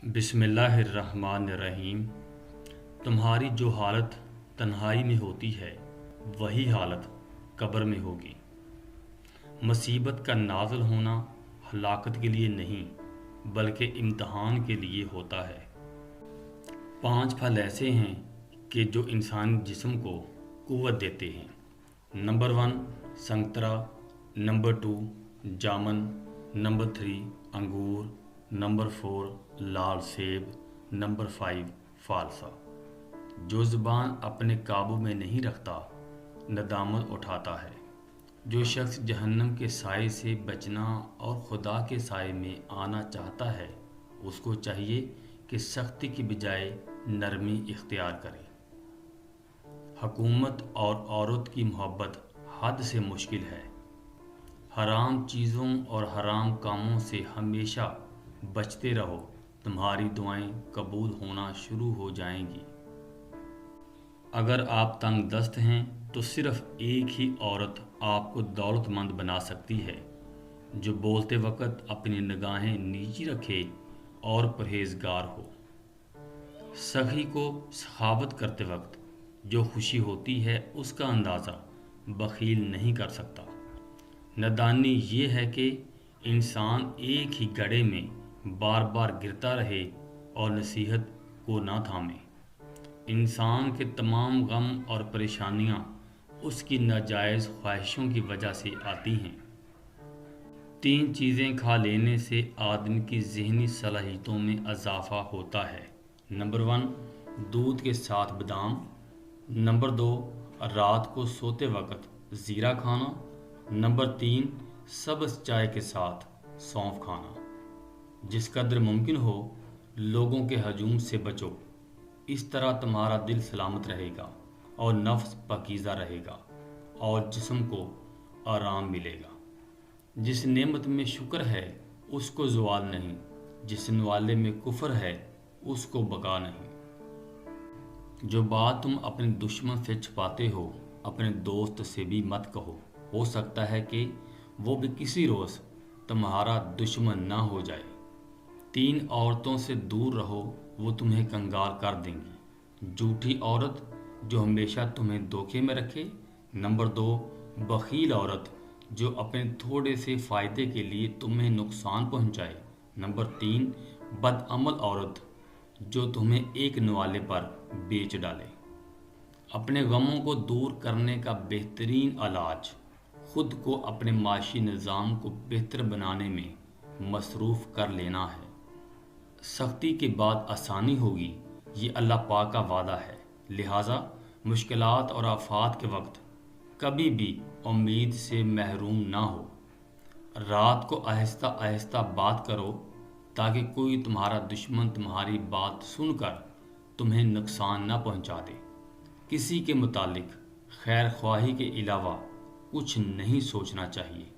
بسم اللہ الرحمن الرحیم۔ تمہاری جو حالت تنہائی میں ہوتی ہے وہی حالت قبر میں ہوگی۔ مصیبت کا نازل ہونا ہلاکت کے لیے نہیں بلکہ امتحان کے لیے ہوتا ہے۔ 5 پھل ایسے ہیں کہ جو انسانی جسم کو قوت دیتے ہیں۔ نمبر 1 سنگترا، نمبر 2 جامن، نمبر 3 انگور، نمبر 4 لال سیب، نمبر 5 فالسا۔ جو زبان اپنے قابو میں نہیں رکھتا ندامت اٹھاتا ہے۔ جو شخص جہنم کے سائے سے بچنا اور خدا کے سائے میں آنا چاہتا ہے اس کو چاہیے کہ سختی کی بجائے نرمی اختیار کرے۔ حکومت اور عورت کی محبت حد سے مشکل ہے۔ حرام چیزوں اور حرام کاموں سے ہمیشہ بچتے رہو، تمہاری دعائیں قبول ہونا شروع ہو جائیں گی۔ اگر آپ تنگ دست ہیں تو صرف ایک ہی عورت آپ کو دولت مند بنا سکتی ہے، جو بولتے وقت اپنی نگاہیں نیچی رکھے اور پرہیزگار ہو۔ سخی کو سخاوت کرتے وقت جو خوشی ہوتی ہے اس کا اندازہ بخیل نہیں کر سکتا۔ نادانی یہ ہے کہ انسان ایک ہی گڑھے میں بار بار گرتا رہے اور نصیحت کو نہ تھامے۔ انسان کے تمام غم اور پریشانیاں اس کی ناجائز خواہشوں کی وجہ سے آتی ہیں۔ 3 چیزیں کھا لینے سے آدمی کی ذہنی صلاحیتوں میں اضافہ ہوتا ہے۔ نمبر 1 دودھ کے ساتھ بادام، نمبر 2 رات کو سوتے وقت زیرہ کھانا، نمبر 3 سبز چائے کے ساتھ سونف کھانا۔ جس قدر ممکن ہو لوگوں کے ہجوم سے بچو، اس طرح تمہارا دل سلامت رہے گا اور نفس پاکیزہ رہے گا اور جسم کو آرام ملے گا۔ جس نعمت میں شکر ہے اس کو زوال نہیں، جس نوالے میں کفر ہے اس کو بقا نہیں۔ جو بات تم اپنے دشمن سے چھپاتے ہو اپنے دوست سے بھی مت کہو، ہو سکتا ہے کہ وہ بھی کسی روز تمہارا دشمن نہ ہو جائے۔ 3 عورتوں سے دور رہو، وہ تمہیں کنگال کر دیں گی۔ جھوٹی عورت جو ہمیشہ تمہیں دھوکے میں رکھے۔ نمبر 2 بخیل عورت جو اپنے تھوڑے سے فائدے کے لیے تمہیں نقصان پہنچائے۔ نمبر 3 بدعمل عورت جو تمہیں ایک نوالے پر بیچ ڈالے۔ اپنے غموں کو دور کرنے کا بہترین علاج خود کو اپنے معاشی نظام کو بہتر بنانے میں مصروف کر لینا ہے۔ سختی کے بعد آسانی ہوگی، یہ اللہ پاک کا وعدہ ہے۔ لہٰذا مشکلات اور آفات کے وقت کبھی بھی امید سے محروم نہ ہو۔ رات کو آہستہ آہستہ بات کرو تاکہ کوئی تمہارا دشمن تمہاری بات سن کر تمہیں نقصان نہ پہنچا دے۔ کسی کے متعلق خیر خواہی کے علاوہ کچھ نہیں سوچنا چاہیے۔